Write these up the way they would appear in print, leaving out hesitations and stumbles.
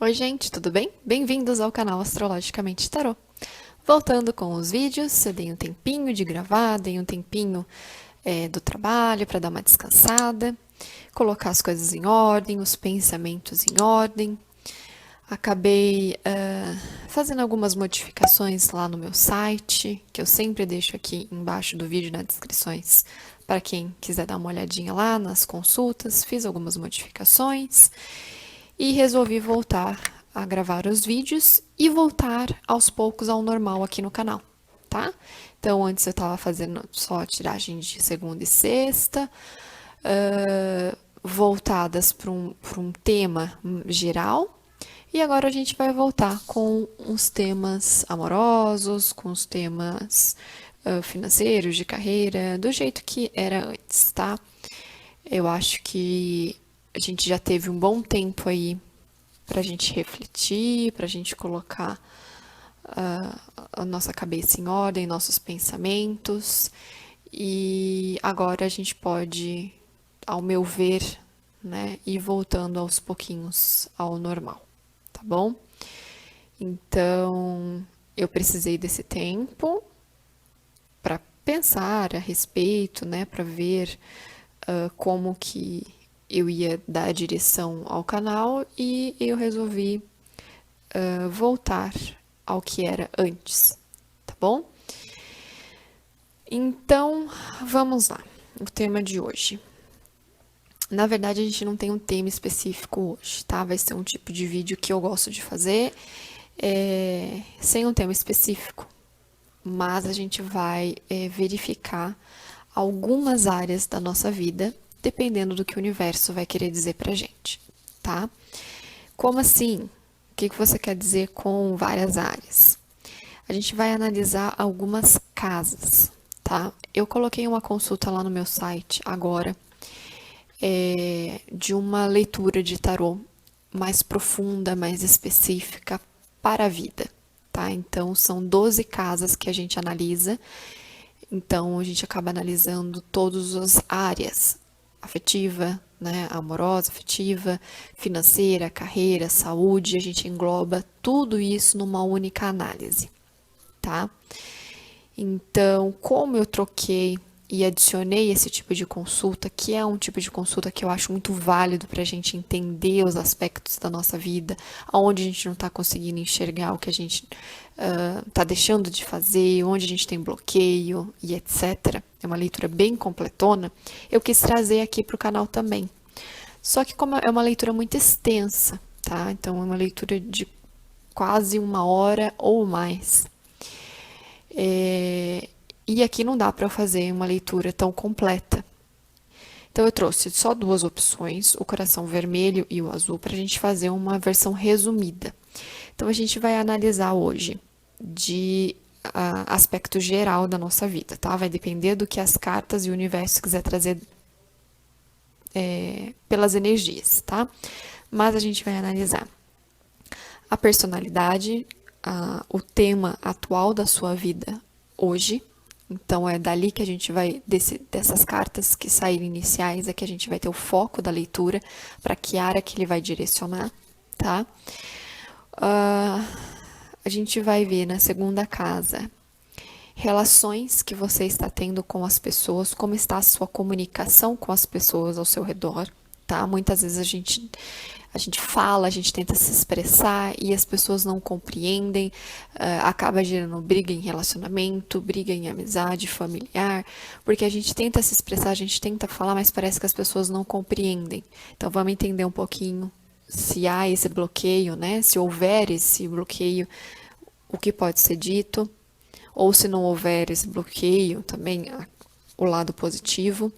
Oi, gente, tudo bem? Bem-vindos ao canal Astrologicamente Tarô. Voltando com os vídeos, eu dei um tempinho de gravar, dei um tempinho do trabalho para dar uma descansada, colocar as coisas em ordem, os pensamentos em ordem. Acabei fazendo algumas modificações lá no meu site, que eu sempre deixo aqui embaixo do vídeo nas descrições para quem quiser dar uma olhadinha lá nas consultas. Fiz algumas modificações e resolvi voltar a gravar os vídeos e voltar aos poucos ao normal aqui no canal, tá? Então, antes eu tava fazendo só tiragem de segunda e sexta, voltadas para um tema geral, e agora a gente vai voltar com os temas amorosos, com os temas financeiros, de carreira, do jeito que era antes, tá? Eu acho que a gente já teve um bom tempo aí para a gente refletir, para a gente colocar a nossa cabeça em ordem, nossos pensamentos. E agora a gente pode, ao meu ver, né, ir voltando aos pouquinhos ao normal, tá bom? Então, eu precisei desse tempo para pensar a respeito, né, para ver como que eu ia dar a direção ao canal e eu resolvi voltar ao que era antes, tá bom? Então, vamos lá. O tema de hoje. Na verdade, a gente não tem um tema específico hoje, tá? Vai ser um tipo de vídeo que eu gosto de fazer sem um tema específico, mas a gente vai verificar algumas áreas da nossa vida, dependendo do que o universo vai querer dizer pra gente, tá? Como assim? O que você quer dizer com várias áreas? A gente vai analisar algumas casas, tá? Eu coloquei uma consulta lá no meu site agora, de uma leitura de tarô mais profunda, mais específica para a vida, tá? Então, são 12 casas que a gente analisa. Então, a gente acaba analisando todas as áreas, afetiva, né, amorosa, afetiva, financeira, carreira, saúde, a gente engloba tudo isso numa única análise, tá? Então, como eu troquei e adicionei esse tipo de consulta, que é um tipo de consulta que eu acho muito válido para a gente entender os aspectos da nossa vida, onde a gente não está conseguindo enxergar o que a gente está deixando de fazer, onde a gente tem bloqueio e etc. É uma leitura bem completona. Eu quis trazer aqui para o canal também. Só que como é uma leitura muito extensa, tá? Então é uma leitura de quase 1 hora ou mais. E aqui não dá para eu fazer uma leitura tão completa. Então eu trouxe só 2 opções, o coração vermelho e o azul, para a gente fazer uma versão resumida. Então a gente vai analisar hoje de aspecto geral da nossa vida, tá? Vai depender do que as cartas e o universo quiser trazer pelas energias, tá? Mas a gente vai analisar a personalidade, o tema atual da sua vida hoje. Então, é dali que a gente vai, dessas cartas que saíram iniciais, é que a gente vai ter o foco da leitura, para que área que ele vai direcionar, tá? A gente vai ver na segunda casa relações que você está tendo com as pessoas, como está a sua comunicação com as pessoas ao seu redor, tá? Muitas vezes a gente fala, a gente tenta se expressar e as pessoas não compreendem, acaba gerando briga em relacionamento, briga em amizade, familiar, porque a gente tenta se expressar, a gente tenta falar, mas parece que as pessoas não compreendem. Então vamos entender um pouquinho se há esse bloqueio, né? Se houver esse bloqueio, o que pode ser dito, ou se não houver esse bloqueio, também o lado positivo.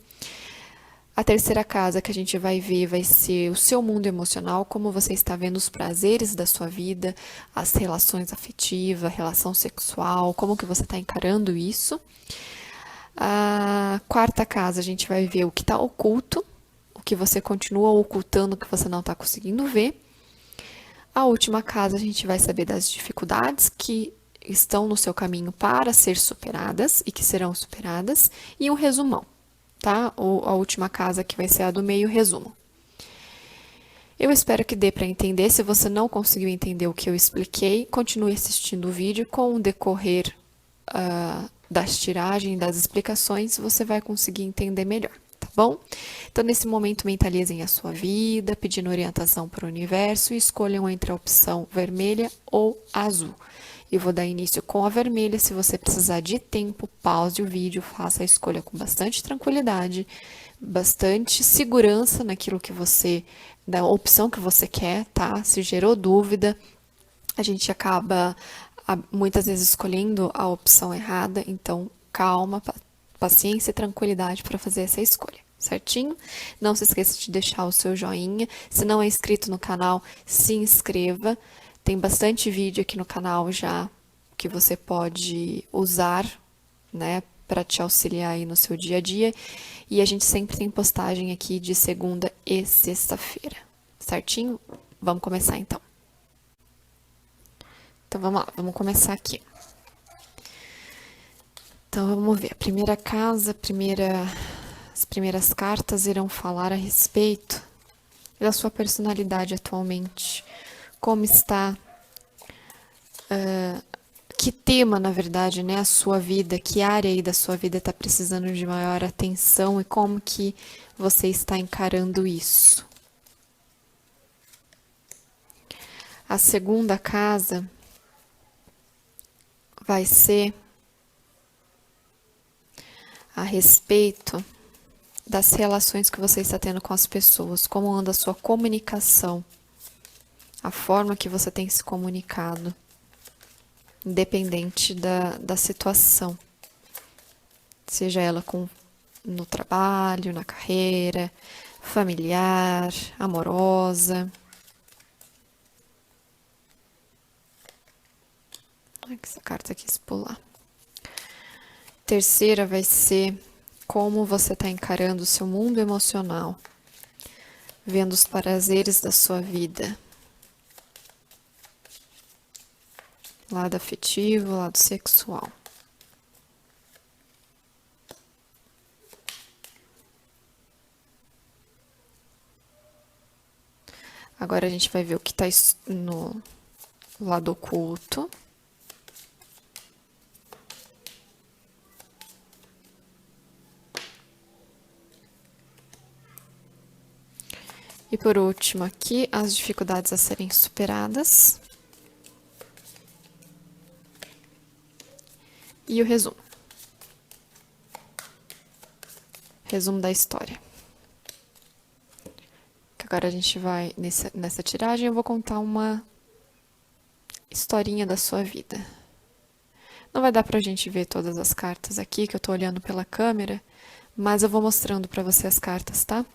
A terceira casa que a gente vai ver vai ser o seu mundo emocional, como você está vendo os prazeres da sua vida, as relações afetivas, a relação sexual, como que você está encarando isso. A quarta casa a gente vai ver o que está oculto, o que você continua ocultando, o que você não está conseguindo ver. A última casa a gente vai saber das dificuldades que estão no seu caminho para ser superadas e que serão superadas, e um resumão, tá? Ou a última casa que vai ser a do meio, resumo. Eu espero que dê para entender. Se você não conseguiu entender o que eu expliquei, continue assistindo o vídeo. Com o decorrer das tiragens, das explicações, você vai conseguir entender melhor, tá bom? Então, nesse momento, mentalizem a sua vida, pedindo orientação para o universo e escolham entre a opção vermelha ou azul. Eu vou dar início com a vermelha. Se você precisar de tempo, pause o vídeo, faça a escolha com bastante tranquilidade, bastante segurança naquilo que você, da opção que você quer, tá? Se gerou dúvida, a gente acaba muitas vezes escolhendo a opção errada, então calma, paciência e tranquilidade para fazer essa escolha, certinho? Não se esqueça de deixar o seu joinha. Se não é inscrito no canal, se inscreva. Tem bastante vídeo aqui no canal já que você pode usar, né, para te auxiliar aí no seu dia a dia. E a gente sempre tem postagem aqui de segunda e sexta-feira, certinho? Vamos começar então. Então vamos lá, vamos começar aqui. Então vamos ver, a primeira casa, as primeiras cartas irão falar a respeito da sua personalidade atualmente. Como está, que tema, na verdade, né, a sua vida, que área aí da sua vida está precisando de maior atenção e como que você está encarando isso. A segunda casa vai ser a respeito das relações que você está tendo com as pessoas, como anda a sua comunicação, a forma que você tem se comunicado, independente da situação, seja ela no trabalho, na carreira, familiar, amorosa. Ai, que essa carta quis pular. Terceira vai ser como você está encarando o seu mundo emocional, vendo os prazeres da sua vida. Lado afetivo, lado sexual. Agora a gente vai ver o que está no lado oculto. E por último aqui, as dificuldades a serem superadas. E o resumo. Resumo da história. Agora a gente vai, nessa tiragem, eu vou contar uma historinha da sua vida. Não vai dar pra gente ver todas as cartas aqui, que eu tô olhando pela câmera, mas eu vou mostrando pra você as cartas, tá?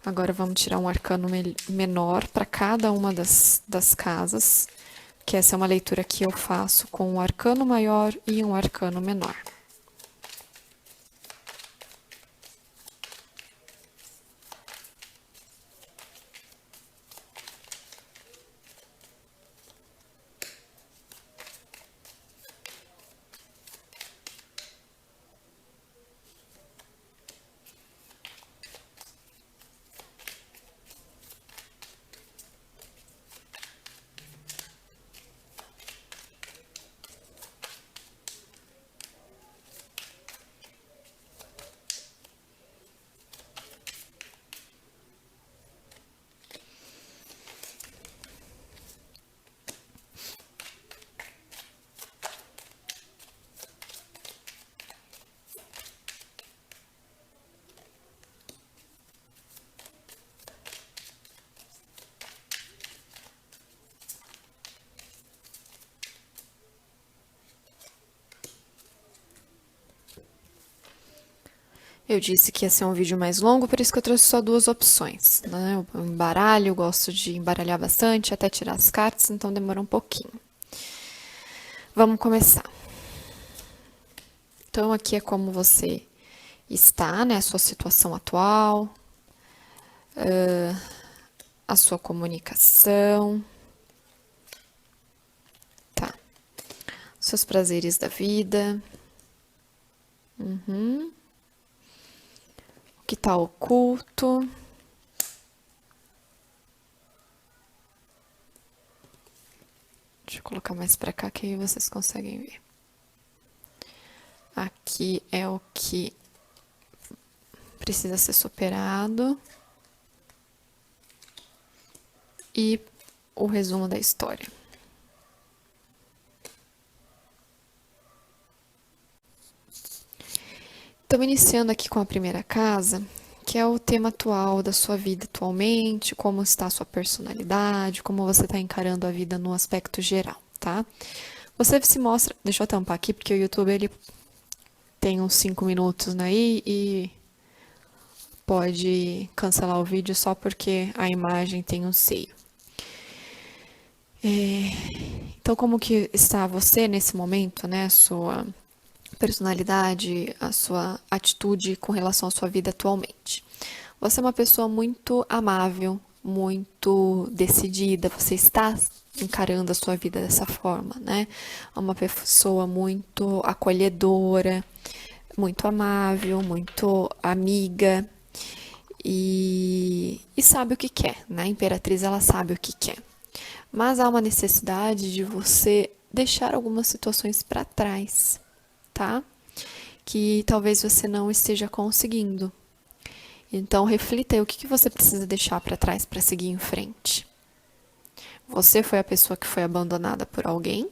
Agora vamos tirar um arcano menor para cada uma das casas, que essa é uma leitura que eu faço com um arcano maior e um arcano menor. Eu disse que ia ser um vídeo mais longo, por isso que eu trouxe só duas opções, né? Eu embaralho, eu gosto de embaralhar bastante, até tirar as cartas, então demora um pouquinho. Vamos começar. Então, aqui é como você está, né? A sua situação atual, a sua comunicação, tá? Seus prazeres da vida. O que está oculto. Deixa eu colocar mais pra cá que aí vocês conseguem ver. Aqui é o que precisa ser superado. E o resumo da história. Estamos iniciando aqui com a primeira casa, que é o tema atual da sua vida atualmente, como está a sua personalidade, como você está encarando a vida no aspecto geral, tá? Você se mostra... Deixa eu tampar aqui, porque o YouTube, ele tem uns 5 minutos aí e pode cancelar o vídeo só porque a imagem tem um seio. Então, como que está você nesse momento, né? A sua personalidade, a sua atitude com relação à sua vida atualmente. Você é uma pessoa muito amável, muito decidida, você está encarando a sua vida dessa forma, né? É uma pessoa muito acolhedora, muito amável, muito amiga e sabe o que quer, né? A Imperatriz, ela sabe o que quer. Mas há uma necessidade de você deixar algumas situações para trás, tá? Que talvez você não esteja conseguindo. Então, reflita aí o que você precisa deixar para trás para seguir em frente. Você foi a pessoa que foi abandonada por alguém?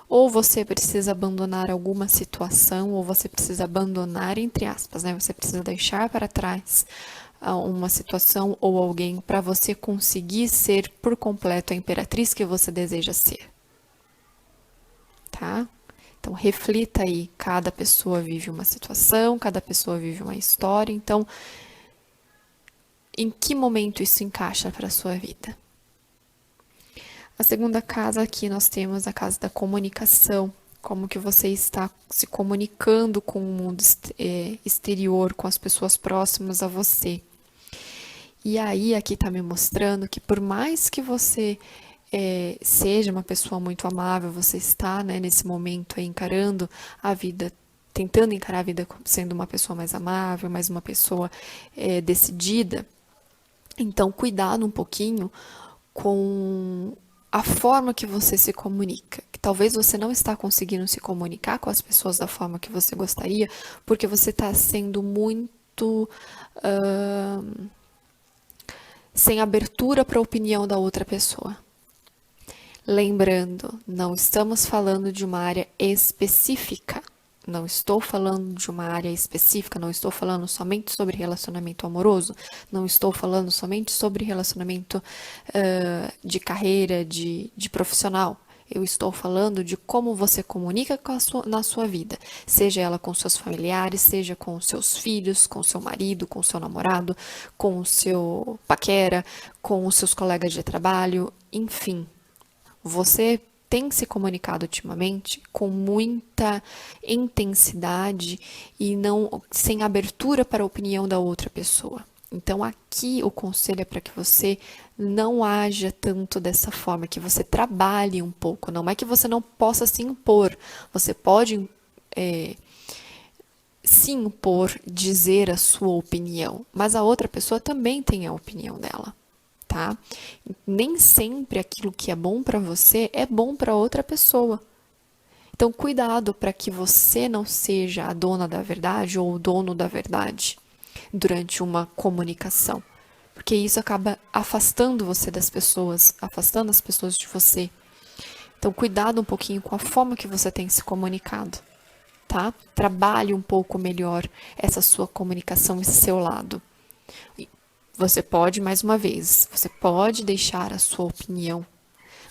Ou você precisa abandonar alguma situação, ou você precisa abandonar, entre aspas, né? Você precisa deixar para trás uma situação ou alguém para você conseguir ser por completo a imperatriz que você deseja ser. Tá? Então, reflita aí, cada pessoa vive uma situação, cada pessoa vive uma história, então, em que momento isso encaixa para a sua vida? A segunda casa aqui nós temos a casa da comunicação, como que você está se comunicando com o mundo exterior, com as pessoas próximas a você. E aí, aqui está me mostrando que por mais que você seja uma pessoa muito amável, você está, né, nesse momento aí encarando a vida, tentando encarar a vida sendo uma pessoa mais amável, mais uma pessoa decidida. Então, cuidado um pouquinho com a forma que você se comunica. Que talvez você não está conseguindo se comunicar com as pessoas da forma que você gostaria, porque você está sendo muito sem abertura para a opinião da outra pessoa. Lembrando, não estamos falando de uma área específica. Não estou falando de uma área específica, não estou falando somente sobre relacionamento amoroso, não estou falando somente sobre relacionamento de carreira, de profissional. Eu estou falando de como você comunica na sua vida, seja ela com seus familiares, seja com seus filhos, com seu marido, com seu namorado, com o seu paquera, com os seus colegas de trabalho, enfim. Você tem se comunicado ultimamente com muita intensidade e não sem abertura para a opinião da outra pessoa. Então, aqui o conselho é para que você não haja tanto dessa forma, que você trabalhe um pouco. Não é que você não possa se impor, você pode se impor, dizer a sua opinião, mas a outra pessoa também tem a opinião dela. Tá? Nem sempre aquilo que é bom para você é bom para outra pessoa. Então, cuidado para que você não seja a dona da verdade ou o dono da verdade durante uma comunicação, porque isso acaba afastando você das pessoas, afastando as pessoas de você. Então, cuidado um pouquinho com a forma que você tem se comunicado, tá? Trabalhe um pouco melhor essa sua comunicação, esse seu lado. Você pode, mais uma vez, você pode deixar a sua opinião,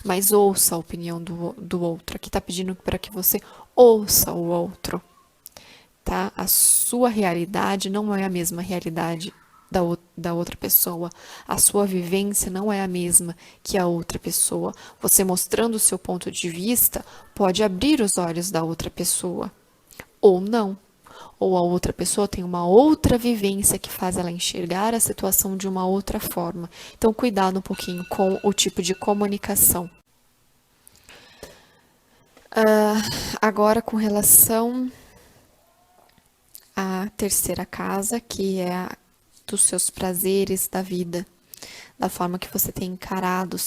mas ouça a opinião do outro. Aqui está pedindo para que você ouça o outro, tá? A sua realidade não é a mesma realidade da outra pessoa. A sua vivência não é a mesma que a outra pessoa. Você mostrando o seu ponto de vista pode abrir os olhos da outra pessoa, ou não. Ou a outra pessoa tem uma outra vivência que faz ela enxergar a situação de uma outra forma. Então, cuidado um pouquinho com o tipo de comunicação. Agora, com relação à terceira casa, que é a dos seus prazeres da vida, da forma que você tem encarado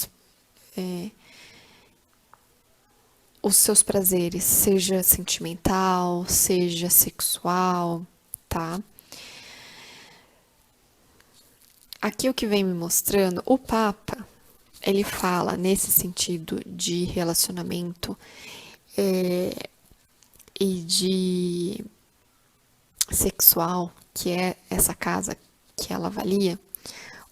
os seus prazeres, seja sentimental, seja sexual, tá? Aqui o que vem me mostrando, o Papa, ele fala nesse sentido de relacionamento e de sexual, que é essa casa que ela avalia.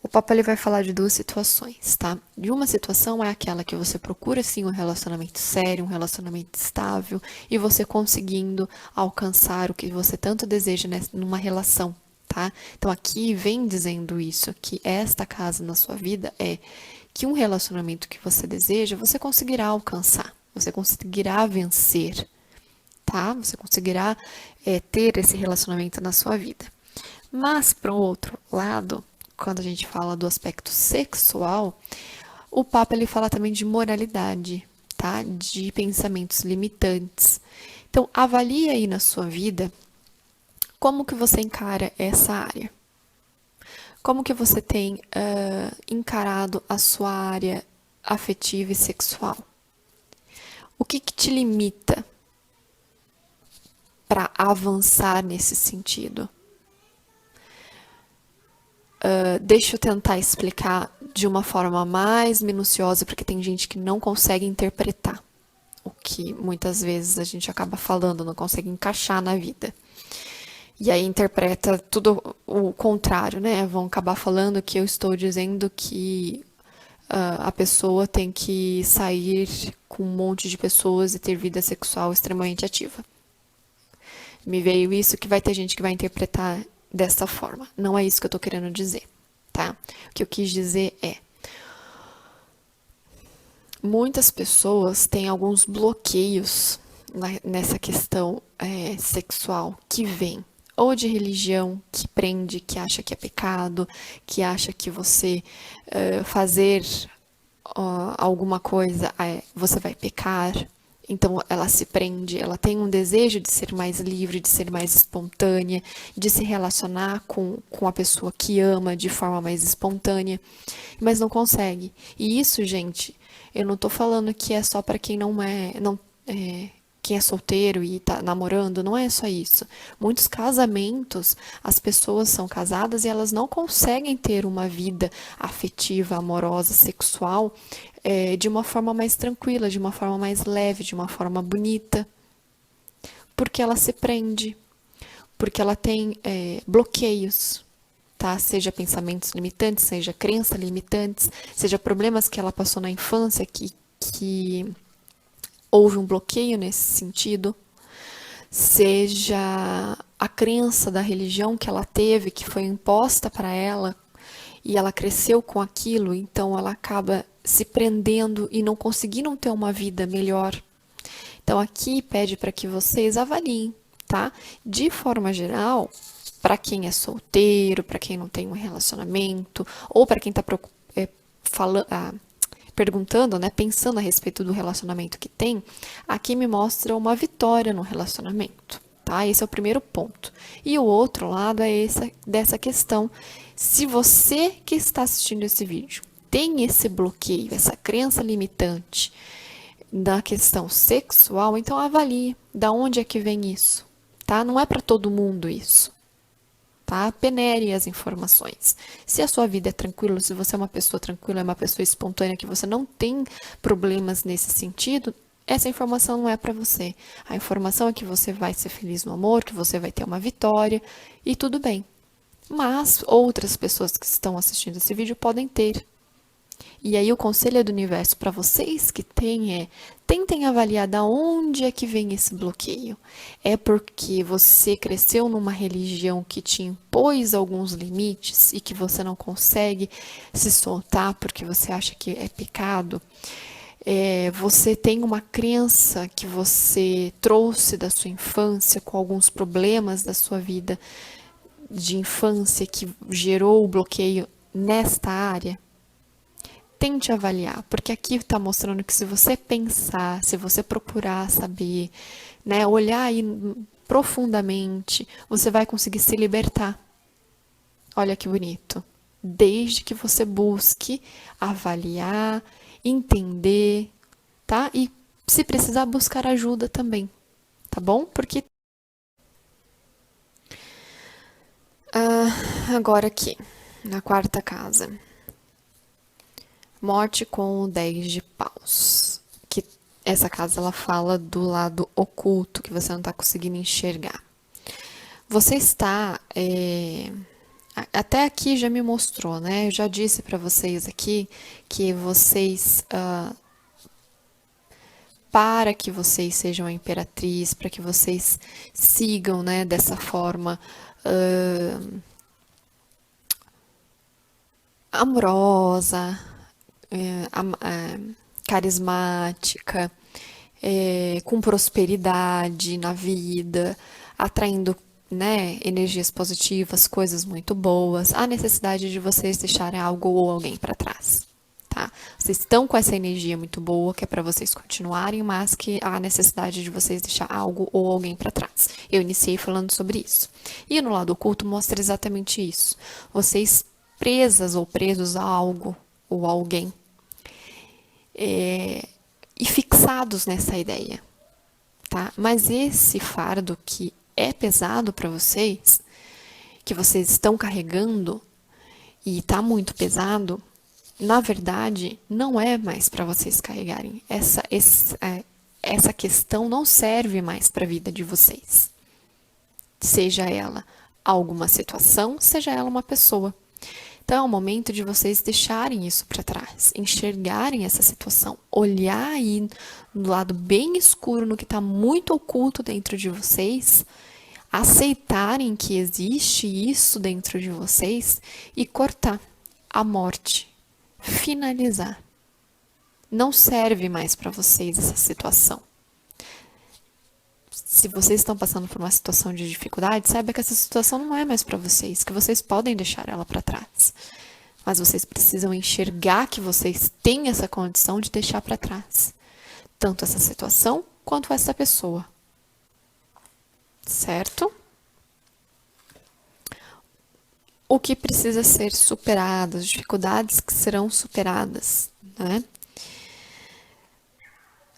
O Papa ele vai falar de duas situações, tá? De uma situação é aquela que você procura sim um relacionamento sério, um relacionamento estável e você conseguindo alcançar o que você tanto deseja numa relação, tá? Então aqui vem dizendo isso, que esta casa na sua vida é que um relacionamento que você deseja, você conseguirá alcançar, você conseguirá vencer, tá? Você conseguirá ter esse relacionamento na sua vida. Mas, para o outro lado, quando a gente fala do aspecto sexual, o Papa ele fala também de moralidade, tá? De pensamentos limitantes. Então, avalie aí na sua vida como que você encara essa área. Como que você tem encarado a sua área afetiva e sexual? O que te limita para avançar nesse sentido? Deixa eu tentar explicar de uma forma mais minuciosa, porque tem gente que não consegue interpretar o que muitas vezes a gente acaba falando, não consegue encaixar na vida. E aí interpreta tudo o contrário, né? Vão acabar falando que eu estou dizendo que a pessoa tem que sair com um monte de pessoas e ter vida sexual extremamente ativa. Me veio isso que vai ter gente que vai interpretar dessa forma. Não é isso que eu tô querendo dizer, tá? O que eu quis dizer é: muitas pessoas têm alguns bloqueios nessa questão sexual que vem ou de religião, que prende, que acha que é pecado, que acha que você fazer alguma coisa você vai pecar. Então ela se prende, ela tem um desejo de ser mais livre, de ser mais espontânea, de se relacionar com a pessoa que ama de forma mais espontânea, mas não consegue. E isso, gente, eu não tô falando que é só para quem não quem é solteiro e tá namorando, não é só isso. Muitos casamentos, as pessoas são casadas e elas não conseguem ter uma vida afetiva, amorosa, sexual, de uma forma mais tranquila, de uma forma mais leve, de uma forma bonita, porque ela se prende, porque ela tem bloqueios, tá? Seja pensamentos limitantes, seja crenças limitantes, seja problemas que ela passou na infância que houve um bloqueio nesse sentido, seja a crença da religião que ela teve, que foi imposta para ela, e ela cresceu com aquilo, então ela acaba se prendendo e não conseguindo ter uma vida melhor. Então aqui pede para que vocês avaliem, tá? De forma geral, para quem é solteiro, para quem não tem um relacionamento, ou para quem está perguntando, né, pensando a respeito do relacionamento que tem, aqui me mostra uma vitória no relacionamento, tá? Esse é o primeiro ponto. E o outro lado é dessa questão. Se você que está assistindo esse vídeo tem esse bloqueio, essa crença limitante da questão sexual, então avalie da onde é que vem isso, tá? Não é para todo mundo isso, tá? Penere as informações. Se a sua vida é tranquila, se você é uma pessoa tranquila, é uma pessoa espontânea, que você não tem problemas nesse sentido, essa informação não é para você. A informação é que você vai ser feliz no amor, que você vai ter uma vitória e tudo bem. Mas outras pessoas que estão assistindo esse vídeo podem ter. E aí o conselho do universo para vocês que têm tentem avaliar da onde é que vem esse bloqueio. É porque você cresceu numa religião que te impôs alguns limites e que você não consegue se soltar porque você acha que é pecado. Você tem uma crença que você trouxe da sua infância com alguns problemas da sua vida de infância que gerou o bloqueio nesta área. Tente avaliar, porque aqui está mostrando que se você pensar, se você procurar saber, né, olhar aí profundamente, você vai conseguir se libertar. Olha que bonito. Desde que você busque avaliar, entender, tá? E se precisar, buscar ajuda também, tá bom? Porque agora aqui, na quarta casa, morte com o 10 de paus. Que essa casa ela fala do lado oculto que você não está conseguindo enxergar. Você está até aqui já me mostrou, né? Eu já disse para vocês aqui que vocês para que vocês sejam a imperatriz, para que vocês sigam, né, dessa forma amorosa, carismática, com prosperidade na vida, atraindo, né, energias positivas, coisas muito boas, a necessidade de vocês deixarem algo ou alguém para trás. Tá? Vocês estão com essa energia muito boa, que é para vocês continuarem, mas que há necessidade de vocês deixar algo ou alguém para trás. Eu iniciei falando sobre isso. E no lado oculto mostra exatamente isso. Vocês presas ou presos a algo ou a alguém e fixados nessa ideia, tá? Mas esse fardo que é pesado para vocês, que vocês estão carregando e tá muito pesado, na verdade, não é mais para vocês carregarem. Essa questão não serve mais para a vida de vocês. Seja ela alguma situação, seja ela uma pessoa. Então, é o momento de vocês deixarem isso para trás, enxergarem essa situação, olhar aí no lado bem escuro, no que está muito oculto dentro de vocês, aceitarem que existe isso dentro de vocês e cortar a morte, finalizar. Não serve mais para vocês essa situação. Se vocês estão passando por uma situação de dificuldade, saiba que essa situação não é mais para vocês, que vocês podem deixar ela para trás. Mas vocês precisam enxergar que vocês têm essa condição de deixar para trás, tanto essa situação quanto essa pessoa. Certo? O que precisa ser superado, as dificuldades que serão superadas, né?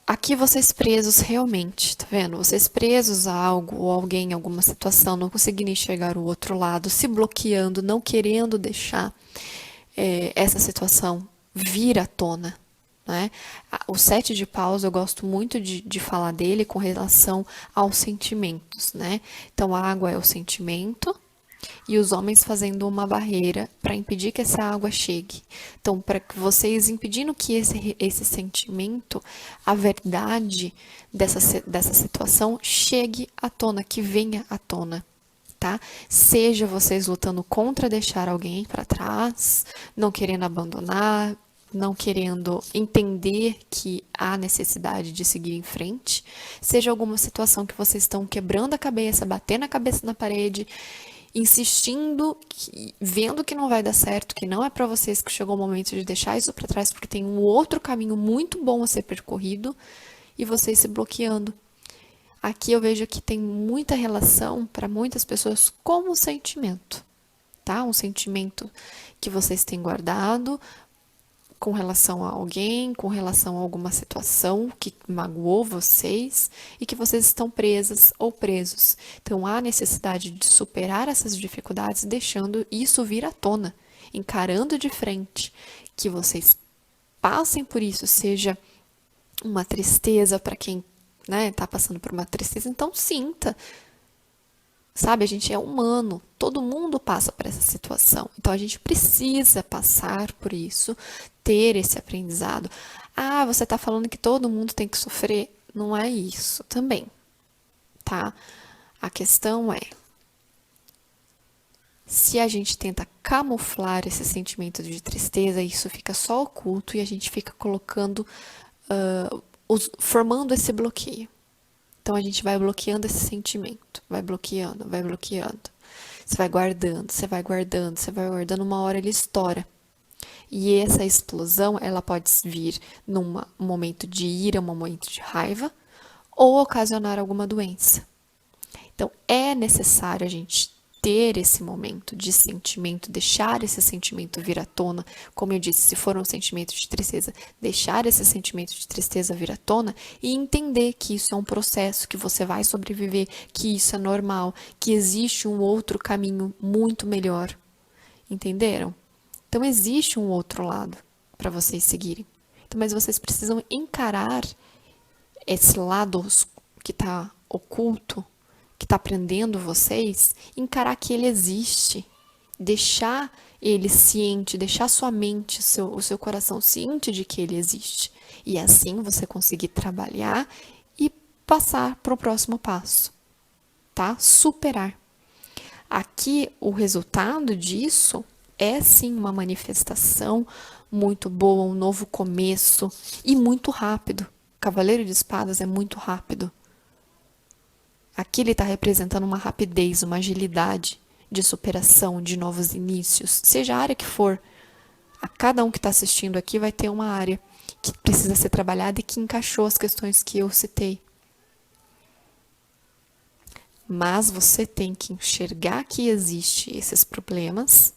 Aqui vocês presos realmente, tá vendo? Vocês presos a algo ou alguém, alguma situação, não conseguindo enxergar o outro lado, se bloqueando, não querendo deixar essa situação vir à tona, né? O 7 de paus eu gosto muito de falar dele com relação aos sentimentos, né? Então a água é o sentimento, e os homens fazendo uma barreira para impedir que essa água chegue. Então, para que vocês impedindo que esse sentimento, a verdade dessa situação chegue à tona, que venha à tona. Tá? Seja vocês lutando contra deixar alguém para trás, não querendo abandonar, não querendo entender que há necessidade de seguir em frente, seja alguma situação que vocês estão quebrando a cabeça, batendo a cabeça na parede, insistindo, vendo que não vai dar certo, que não é para vocês, que chegou o momento de deixar isso para trás, porque tem um outro caminho muito bom a ser percorrido, e vocês se bloqueando. Aqui eu vejo que tem muita relação para muitas pessoas com o sentimento, tá? Um sentimento que vocês têm guardado com relação a alguém, com relação a alguma situação que magoou vocês e que vocês estão presas ou presos. Então há necessidade de superar essas dificuldades, deixando isso vir à tona, encarando de frente, que vocês passem por isso, seja uma tristeza para quem, né, tá passando por uma tristeza, então sinta. Sabe, a gente é humano, todo mundo passa por essa situação. Então a gente precisa passar por isso, ter esse aprendizado. Ah, você tá falando que todo mundo tem que sofrer? Não é isso também, tá? A questão é, se a gente tenta camuflar esse sentimento de tristeza, isso fica só oculto e a gente fica colocando, formando esse bloqueio. Então a gente vai bloqueando esse sentimento, vai bloqueando, vai bloqueando. Você vai guardando, você vai guardando, você vai guardando, uma hora ele estoura. E essa explosão, ela pode vir num momento de ira, um momento de raiva, ou ocasionar alguma doença. Então é necessário a gente ter esse momento de sentimento, deixar esse sentimento vir à tona, como eu disse, se for um sentimento de tristeza, deixar esse sentimento de tristeza vir à tona e entender que isso é um processo, que você vai sobreviver, que isso é normal, que existe um outro caminho muito melhor. Entenderam? Então existe um outro lado para vocês seguirem. Então, mas vocês precisam encarar esse lado que está oculto, que está prendendo vocês, encarar que ele existe, deixar ele ciente, deixar sua mente, o seu coração ciente de que ele existe. E assim você conseguir trabalhar e passar para o próximo passo, tá? Superar. Aqui, o resultado disso é sim uma manifestação muito boa, um novo começo e muito rápido. Cavaleiro de Espadas é muito rápido. Aqui ele está representando uma rapidez, uma agilidade de superação, de novos inícios, seja a área que for. A cada um que está assistindo aqui vai ter uma área que precisa ser trabalhada e que encaixou as questões que eu citei. Mas você tem que enxergar que existem esses problemas,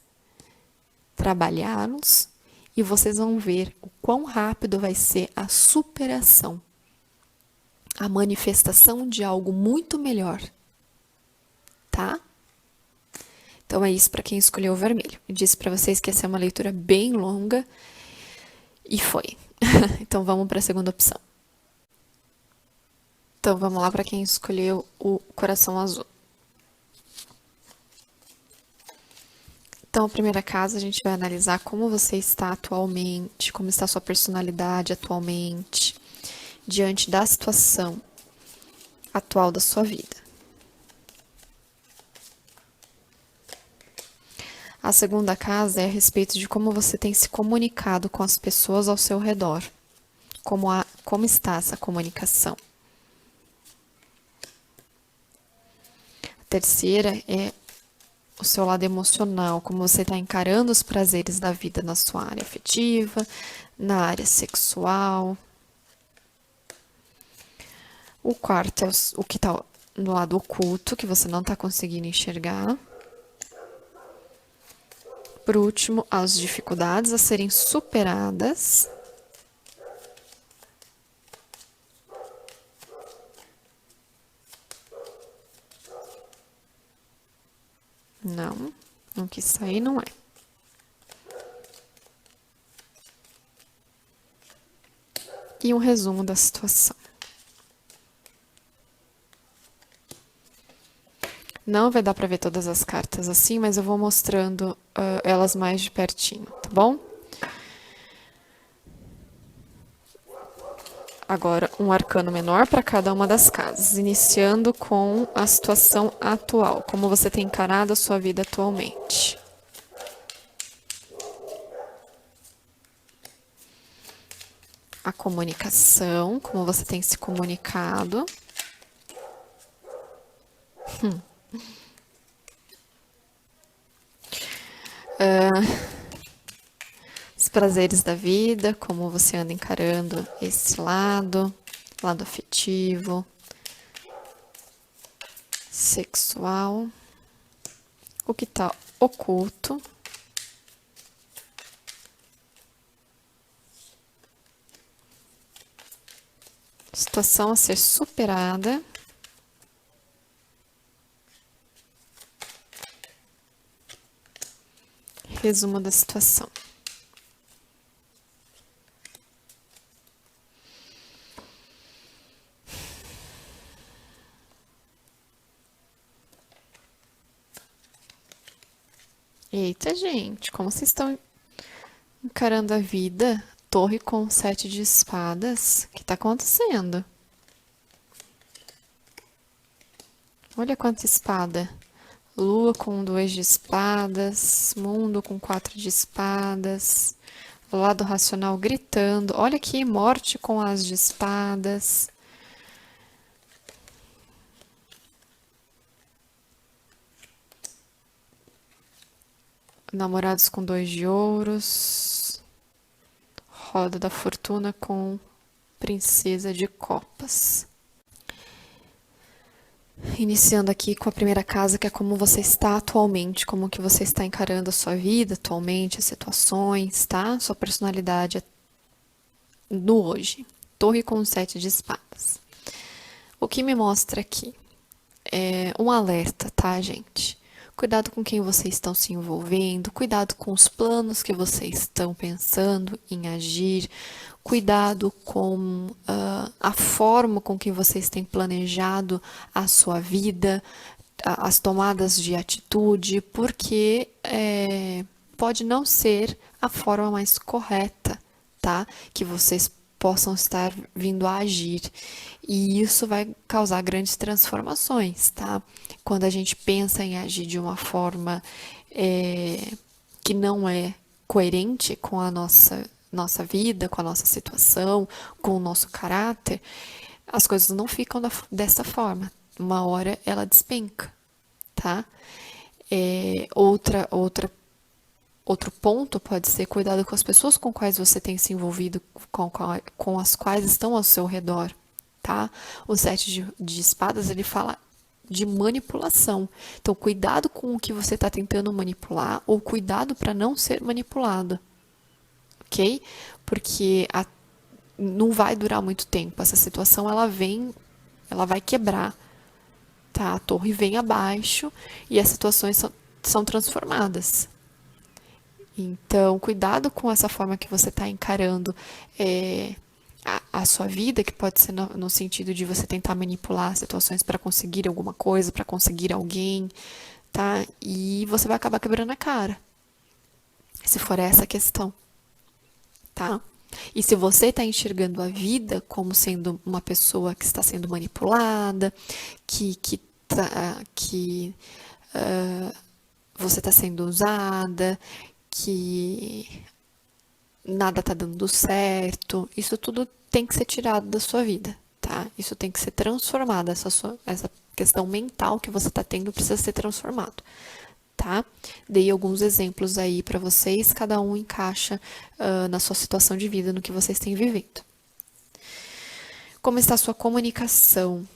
trabalhá-los, e vocês vão ver o quão rápido vai ser a superação, a manifestação de algo muito melhor, tá? Então é isso para quem escolheu o vermelho. Eu disse para vocês que ia ser uma leitura bem longa e foi. Então vamos para a segunda opção. Então vamos lá para quem escolheu o coração azul. Então, a primeira casa, a gente vai analisar como você está atualmente, como está a sua personalidade atualmente, diante da situação atual da sua vida. A segunda casa é a respeito de como você tem se comunicado com as pessoas ao seu redor, como está essa comunicação. A terceira é o seu lado emocional, como você está encarando os prazeres da vida na sua área afetiva, na área sexual. O quarto é o que está no lado oculto, que você não está conseguindo enxergar. Por último, as dificuldades a serem superadas. Não quis sair, não é. E um resumo da situação. Não vai dar para ver todas as cartas assim, mas eu vou mostrando elas mais de pertinho, tá bom? Agora, um arcano menor para cada uma das casas, iniciando com a situação atual, como você tem encarado a sua vida atualmente. A comunicação, como você tem se comunicado. Os prazeres da vida, como você anda encarando esse lado afetivo, sexual, o que está oculto, situação a ser superada, resumo da situação. Eita, gente, como vocês estão encarando a vida? Torre com 7 de espadas. O que está acontecendo? Olha quanta espada. Lua com 2 de espadas. Mundo com 4 de espadas. O lado racional gritando. Olha aqui, morte com as de espadas. Namorados com 2 de ouros. Roda da fortuna com princesa de copas. iniciando aqui com a primeira casa, que é como você está atualmente, como que você está encarando a sua vida atualmente, as situações, tá? Sua personalidade no hoje. Torre com 7 de espadas. O que me mostra aqui é um alerta, tá, gente? Cuidado com quem vocês estão se envolvendo, cuidado com os planos que vocês estão pensando em agir, cuidado com a forma com que vocês têm planejado a sua vida, as tomadas de atitude, porque pode não ser a forma mais correta, tá? Que vocês possam estar vindo a agir. E isso vai causar grandes transformações, tá? Quando a gente pensa em agir de uma forma que não é coerente com a nossa vida, com a nossa situação, com o nosso caráter, as coisas não ficam dessa forma. Uma hora ela despenca, tá? Outro ponto pode ser cuidado com as pessoas com quais você tem se envolvido, com as quais estão ao seu redor, tá? O 7 de espadas, ele fala de manipulação. Então, cuidado com o que você está tentando manipular ou cuidado para não ser manipulado, ok? Porque não vai durar muito tempo. Essa situação, ela vai quebrar, tá? A torre vem abaixo e as situações são transformadas. Então, cuidado com essa forma que você está encarando a sua vida, que pode ser no sentido de você tentar manipular situações para conseguir alguma coisa, para conseguir alguém, tá? E você vai acabar quebrando a cara, se for essa a questão, tá? E se você está enxergando a vida como sendo uma pessoa que está sendo manipulada, que você está sendo usada, que nada está dando certo, isso tudo tem que ser tirado da sua vida, tá? Isso tem que ser transformado, essa questão mental que você está tendo precisa ser transformado, tá? Dei alguns exemplos aí para vocês, cada um encaixa na sua situação de vida, no que vocês têm vivido. Como está a sua comunicação?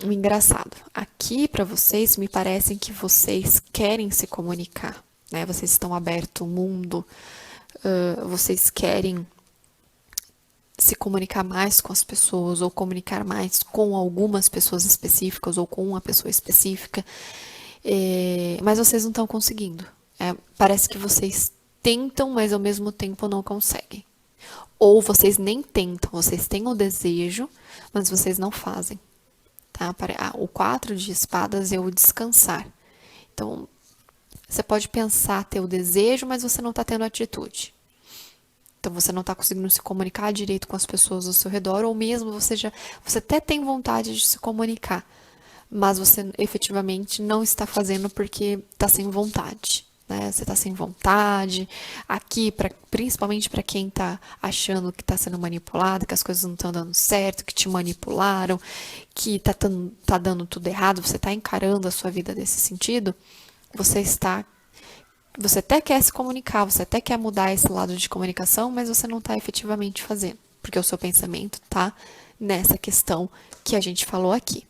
Engraçado, aqui para vocês me parecem que vocês querem se comunicar, né? Vocês estão abertos ao mundo, vocês querem se comunicar mais com as pessoas ou comunicar mais com algumas pessoas específicas ou com uma pessoa específica, mas vocês não estão conseguindo. Parece que vocês tentam, mas ao mesmo tempo não conseguem. Ou vocês nem tentam, vocês têm o desejo, mas vocês não fazem. Tá? O 4 de espadas é o descansar. Então, você pode pensar ter o desejo, mas você não está tendo atitude. Então, você não está conseguindo se comunicar direito com as pessoas ao seu redor, ou mesmo você até tem vontade de se comunicar, mas você efetivamente não está fazendo porque está sem vontade. Né? Você está sem vontade. Aqui, principalmente para quem está achando que está sendo manipulado, que as coisas não estão dando certo, que te manipularam, que tá dando tudo errado, você está encarando a sua vida desse sentido, você até quer se comunicar, você até quer mudar esse lado de comunicação, mas você não está efetivamente fazendo, porque o seu pensamento está nessa questão que a gente falou aqui,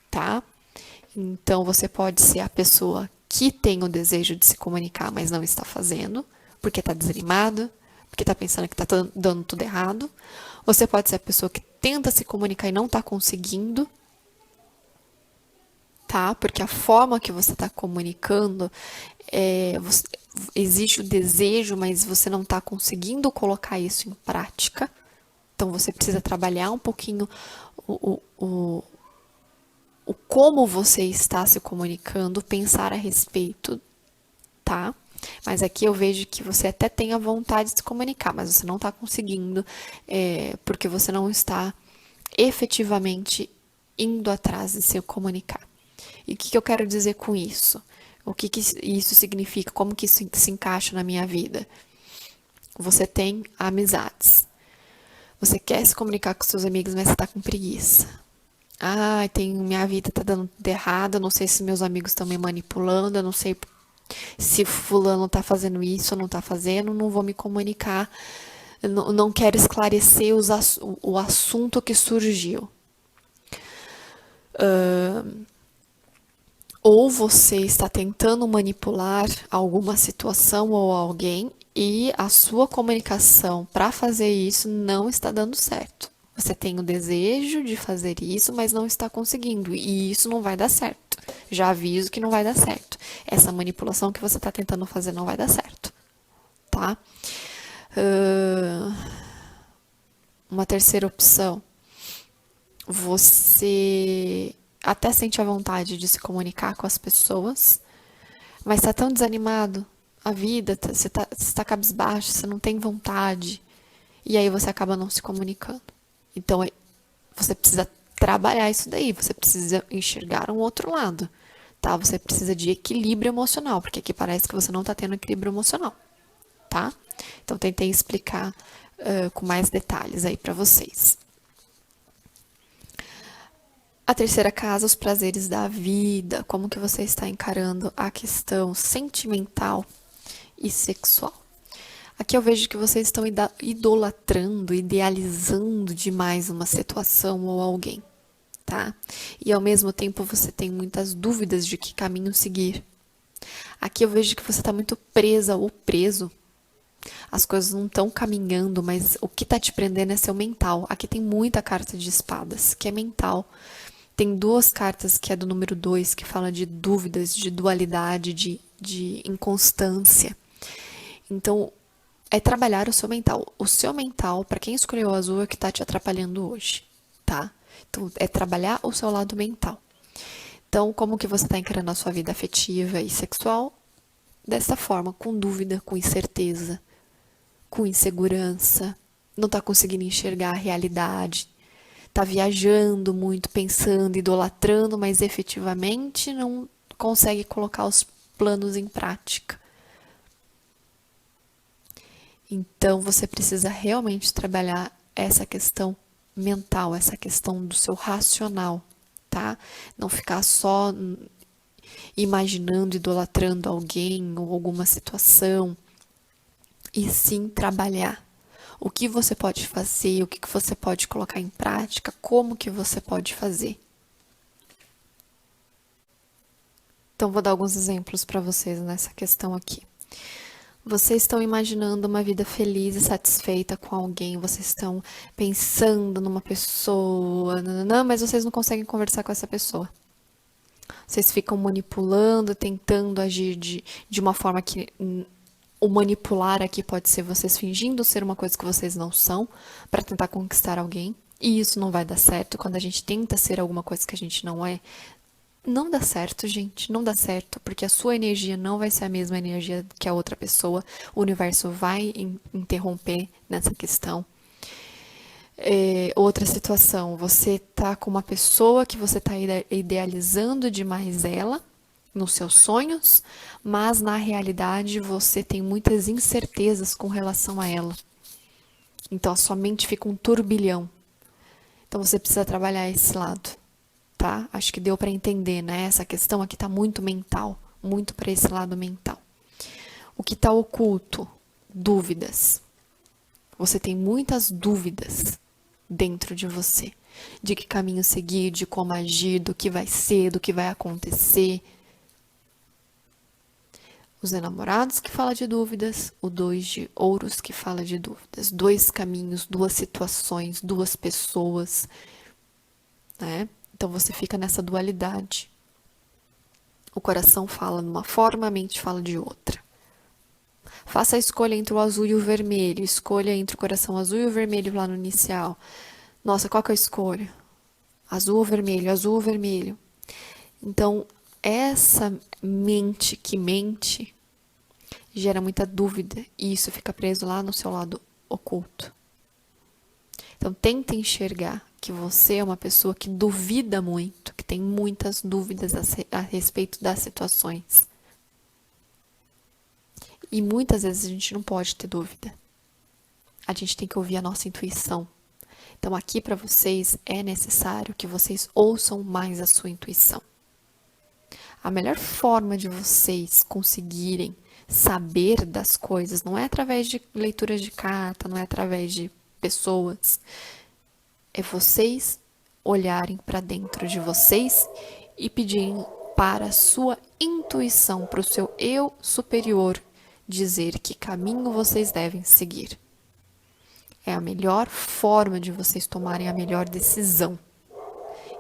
tá? Então, você pode ser a pessoa que tem o desejo de se comunicar, mas não está fazendo, porque está desanimado, porque está pensando que está dando tudo errado. Você pode ser a pessoa que tenta se comunicar e não está conseguindo, tá? Porque a forma que você está comunicando, existe o desejo, mas você não está conseguindo colocar isso em prática. Então, você precisa trabalhar um pouquinho o como você está se comunicando, pensar a respeito, tá? Mas aqui eu vejo que você até tem a vontade de se comunicar, mas você não está conseguindo, porque você não está efetivamente indo atrás de se comunicar. E o que eu quero dizer com isso? O que isso significa? Como que isso se encaixa na minha vida? Você tem amizades. Você quer se comunicar com seus amigos, mas você está com preguiça. Minha vida tá dando tudo errado, eu não sei se meus amigos estão me manipulando, eu não sei se fulano tá fazendo isso ou não tá fazendo, não vou me comunicar, não quero esclarecer o assunto que surgiu. Ou você está tentando manipular alguma situação ou alguém e a sua comunicação para fazer isso não está dando certo. Você tem o desejo de fazer isso, mas não está conseguindo, e isso não vai dar certo. Já aviso que não vai dar certo. Essa manipulação que você está tentando fazer não vai dar certo, tá? Uma terceira opção, você até sente a vontade de se comunicar com as pessoas, mas está tão desanimado, a vida, você tá cabisbaixo, você não tem vontade, e aí você acaba não se comunicando. Então, você precisa trabalhar isso daí, você precisa enxergar um outro lado, tá? Você precisa de equilíbrio emocional, porque aqui parece que você não está tendo equilíbrio emocional, tá? Então, tentei explicar com mais detalhes aí para vocês. A terceira casa, os prazeres da vida, como que você está encarando a questão sentimental e sexual. Aqui eu vejo que vocês estão idolatrando, idealizando demais uma situação ou alguém, tá? E ao mesmo tempo você tem muitas dúvidas de que caminho seguir. Aqui eu vejo que você está muito presa ou preso. As coisas não estão caminhando, mas o que está te prendendo é seu mental. Aqui tem muita carta de espadas, que é mental. Tem duas cartas que é do número 2, que fala de dúvidas, de dualidade, de inconstância. Então, é trabalhar o seu mental. O seu mental, para quem escolheu o azul, é que está te atrapalhando hoje, tá? Então, é trabalhar o seu lado mental. Então, como que você está encarando a sua vida afetiva e sexual? Dessa forma, com dúvida, com incerteza, com insegurança, não está conseguindo enxergar a realidade, está viajando muito, pensando, idolatrando, mas efetivamente não consegue colocar os planos em prática. Então, você precisa realmente trabalhar essa questão mental, essa questão do seu racional, tá? Não ficar só imaginando, idolatrando alguém ou alguma situação, e sim trabalhar. O que você pode fazer, o que você pode colocar em prática, como que você pode fazer. Então, vou dar alguns exemplos para vocês nessa questão aqui. Vocês estão imaginando uma vida feliz e satisfeita com alguém, vocês estão pensando numa pessoa, mas vocês não conseguem conversar com essa pessoa. Vocês ficam manipulando, tentando agir de uma forma que o manipular aqui pode ser vocês fingindo ser uma coisa que vocês não são, para tentar conquistar alguém. E isso não vai dar certo. Quando a gente tenta ser alguma coisa que a gente não é, não dá certo, gente. Não dá certo, porque a sua energia não vai ser a mesma energia que a outra pessoa. O universo vai interromper nessa questão. Outra situação, você tá com uma pessoa que você tá idealizando demais ela nos seus sonhos, mas na realidade você tem muitas incertezas com relação a ela. Então a sua mente fica um turbilhão. Então você precisa trabalhar esse lado, tá? Acho que deu para entender, né? Essa questão aqui tá muito mental, muito para esse lado mental. O que tá oculto? Dúvidas. Você tem muitas dúvidas dentro de você, de que caminho seguir, de como agir, do que vai ser, do que vai acontecer. Os enamorados que fala de dúvidas, o 2 de ouros que fala de dúvidas. Dois caminhos, duas situações, duas pessoas, né? Então você fica nessa dualidade. O coração fala de uma forma, a mente fala de outra. Faça a escolha entre o azul e o vermelho. Escolha entre o coração azul e o vermelho lá no inicial. Nossa, qual que eu escolho? Azul ou vermelho? Azul ou vermelho? Então, essa mente que mente gera muita dúvida e isso fica preso lá no seu lado oculto. Então, tenta enxergar que você é uma pessoa que duvida muito, que tem muitas dúvidas a respeito das situações. E muitas vezes a gente não pode ter dúvida. A gente tem que ouvir a nossa intuição. Então, aqui para vocês é necessário que vocês ouçam mais a sua intuição. A melhor forma de vocês conseguirem saber das coisas não é através de leituras de carta, não é através de pessoas. É vocês olharem para dentro de vocês e pedirem para a sua intuição, para o seu eu superior, dizer que caminho vocês devem seguir. É a melhor forma de vocês tomarem a melhor decisão.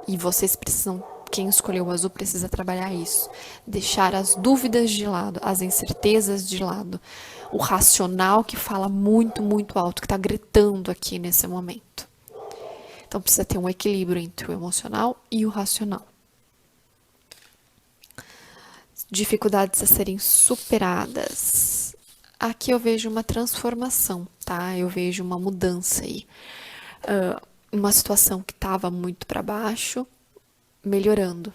E vocês precisam, quem escolheu o azul precisa trabalhar isso. Deixar as dúvidas de lado, as incertezas de lado. O racional que fala muito, muito alto, que está gritando aqui nesse momento. Então precisa ter um equilíbrio entre o emocional e o racional. Dificuldades a serem superadas. Aqui eu vejo uma transformação, tá? Eu vejo uma mudança aí. Uma situação que estava muito para baixo, melhorando,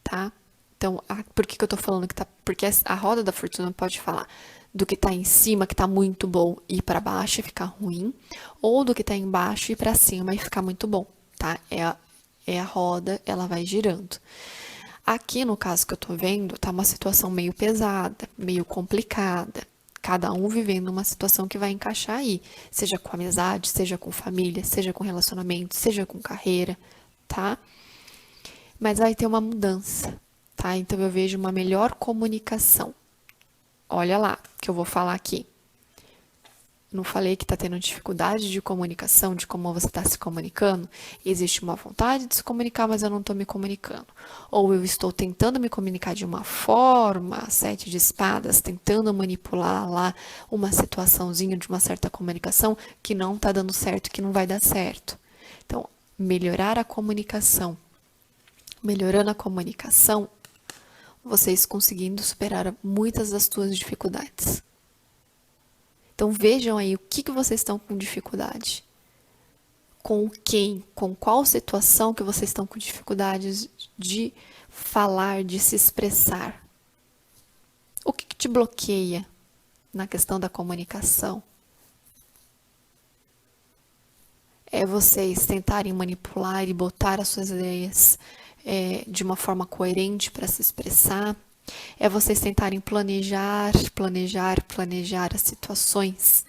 tá? Então, por que eu tô falando que tá... Porque a roda da fortuna pode falar do que tá em cima, que tá muito bom, e ir para baixo e ficar ruim, ou do que tá embaixo e ir para cima e ficar muito bom, tá? É a roda, ela vai girando. Aqui, no caso que eu tô vendo, tá uma situação meio pesada, meio complicada. Cada um vivendo uma situação que vai encaixar aí. Seja com amizade, seja com família, seja com relacionamento, seja com carreira, tá? Mas vai ter uma mudança, tá? Então eu vejo uma melhor comunicação. Olha lá, que eu vou falar aqui. Não falei que está tendo dificuldade de comunicação, de como você está se comunicando? Existe uma vontade de se comunicar, mas eu não estou me comunicando. Ou eu estou tentando me comunicar de uma forma, 7 de espadas, tentando manipular lá uma situaçãozinha de uma certa comunicação que não está dando certo, que não vai dar certo. Então, melhorar a comunicação. Melhorando a comunicação, vocês conseguindo superar muitas das suas dificuldades. Então vejam aí o que vocês estão com dificuldade. Com quem, com qual situação que vocês estão com dificuldades de falar, de se expressar. O que te bloqueia na questão da comunicação? É vocês tentarem manipular e botar as suas ideias de uma forma coerente para se expressar. É vocês tentarem planejar as situações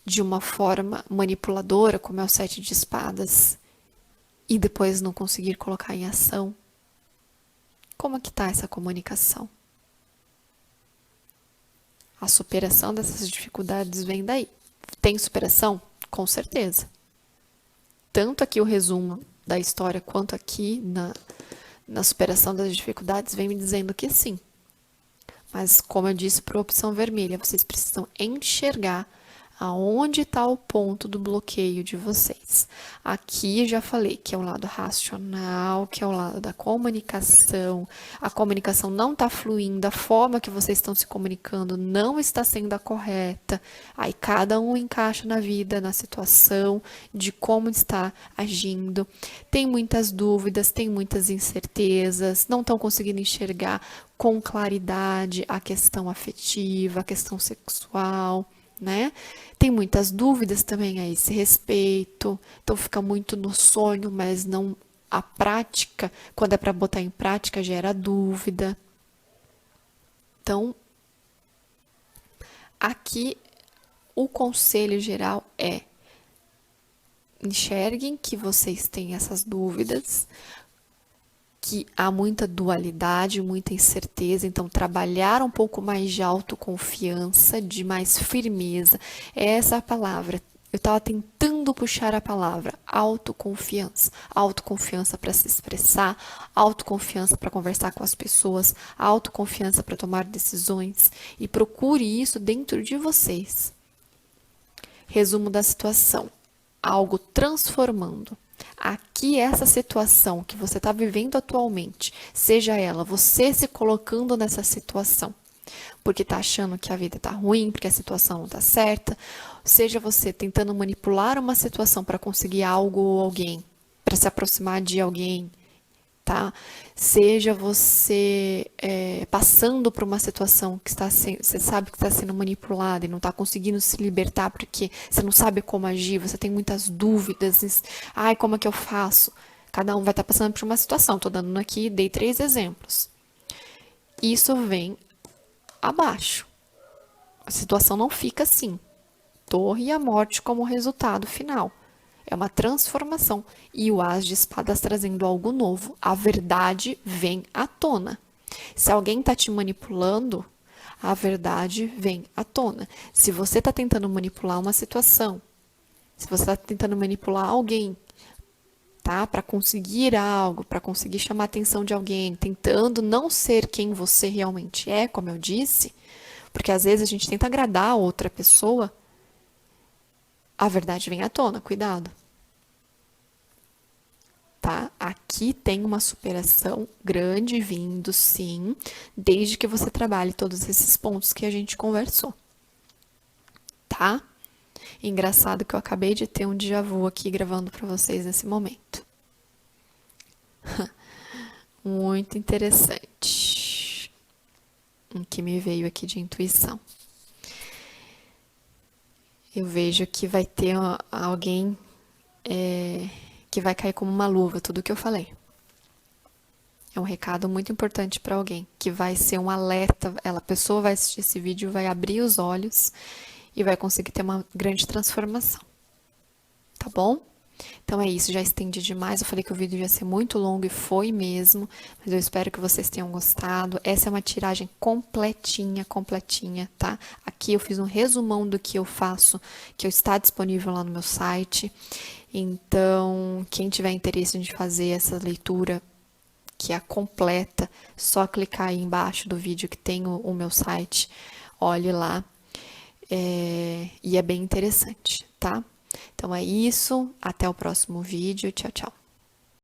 de uma forma manipuladora, como é o 7 de espadas, e depois não conseguir colocar em ação. Como é que está essa comunicação? A superação dessas dificuldades vem daí. Tem superação? Com certeza. Tanto aqui o resumo da história, quanto aqui na superação das dificuldades, vem me dizendo que sim. Mas, como eu disse, para a opção vermelha, vocês precisam enxergar aonde está o ponto do bloqueio de vocês. Aqui já falei que é o lado racional, que é o lado da comunicação. A comunicação não está fluindo, a forma que vocês estão se comunicando não está sendo a correta. Aí cada um encaixa na vida, na situação, de como está agindo. Tem muitas dúvidas, tem muitas incertezas, não estão conseguindo enxergar com claridade a questão afetiva, a questão sexual, né? Tem muitas dúvidas também a esse respeito, então fica muito no sonho, mas não a prática, quando é para botar em prática, gera dúvida. Então, aqui o conselho geral é: enxerguem que vocês têm essas dúvidas, que há muita dualidade, muita incerteza, então trabalhar um pouco mais de autoconfiança, de mais firmeza, essa é a palavra. Eu estava tentando puxar a palavra autoconfiança. Autoconfiança para se expressar, autoconfiança para conversar com as pessoas, autoconfiança para tomar decisões, e procure isso dentro de vocês. Resumo da situação: algo transformando. Aqui, essa situação que você está vivendo atualmente, seja ela você se colocando nessa situação, porque está achando que a vida está ruim, porque a situação não está certa, seja você tentando manipular uma situação para conseguir algo ou alguém, para se aproximar de alguém, tá? Seja você passando por uma situação que você sabe que está sendo manipulada e não está conseguindo se libertar porque você não sabe como agir, você tem muitas dúvidas, ai, como é que eu faço? Cada um vai estar passando por uma situação, estou dando aqui, dei 3 exemplos. Isso vem abaixo. A situação não fica assim. Torre e a morte como resultado final. É uma transformação. E o As de Espadas trazendo algo novo. A verdade vem à tona. Se alguém está te manipulando, a verdade vem à tona. Se você está tentando manipular uma situação, se você está tentando manipular alguém, tá? Para conseguir algo, para conseguir chamar a atenção de alguém, tentando não ser quem você realmente é, como eu disse, porque às vezes a gente tenta agradar a outra pessoa, a verdade vem à tona, cuidado. Tá? Aqui tem uma superação grande vindo, sim, desde que você trabalhe todos esses pontos que a gente conversou. Tá? Engraçado que eu acabei de ter um déjà vu aqui gravando para vocês nesse momento. Muito interessante. O que me veio aqui de intuição. Eu vejo que vai ter alguém que vai cair como uma luva, tudo que eu falei. É um recado muito importante para alguém, que vai ser um alerta. A pessoa vai assistir esse vídeo, vai abrir os olhos e vai conseguir ter uma grande transformação. Tá bom? Então é isso, já estendi demais. Eu falei que o vídeo ia ser muito longo e foi mesmo, mas eu espero que vocês tenham gostado. Essa é uma tiragem completinha, completinha, tá? Aqui eu fiz um resumão do que eu faço, que está disponível lá no meu site. Então, quem tiver interesse de fazer essa leitura, que é a completa, só clicar aí embaixo do vídeo que tem o meu site, olhe lá. E é bem interessante, tá? Então é isso, até o próximo vídeo, tchau, tchau.